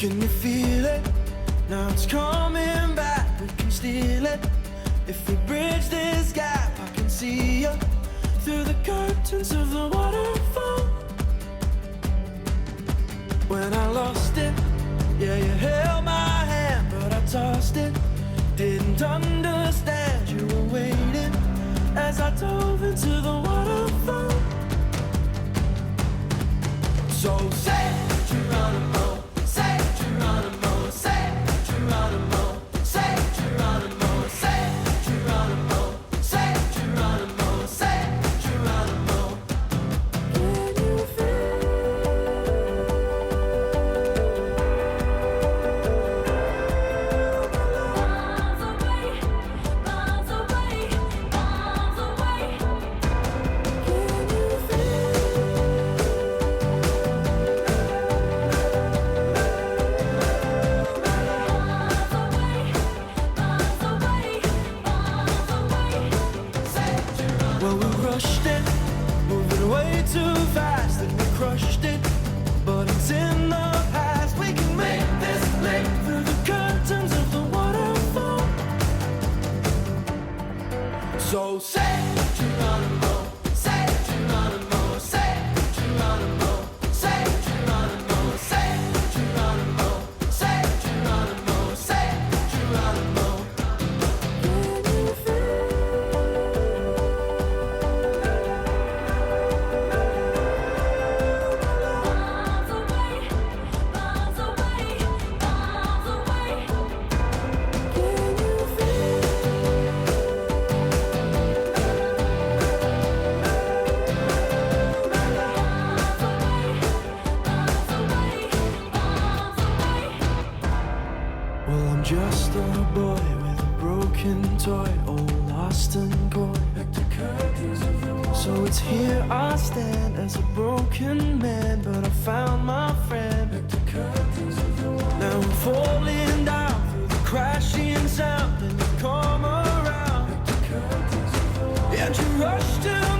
Can you feel it? Now it's coming back, we can steal it. If we bridge this gap, I can see you through the curtains of the waterfall. When I lost it, yeah, you held my hand, but I tossed it. Didn't understand you were waiting as I dove into the waterfall. So say Geronimo, say Geronimo, say Geronimo, say Geronimo, say Geronimo, say Geronimo, say Geronimo. Can you feel miles away, miles away, miles away? Can you feel well, we rushed it, moving way too fast, and we crushed it. But it's in the past. We can make this leap through the curtains of the waterfall. So say Geronimo, say Geronimo, say Geronimo, say Geronimo, say Geronimo, say Geronimo, say Geronimo. Can you feel miles away, miles away, miles away? Can you feel well, I'm just a boy with a broken toy, all lost and coy. So it's here I stand as a broken man, but I found my friend. Now I'm falling down through the crashing sound, and you come around, and you rush to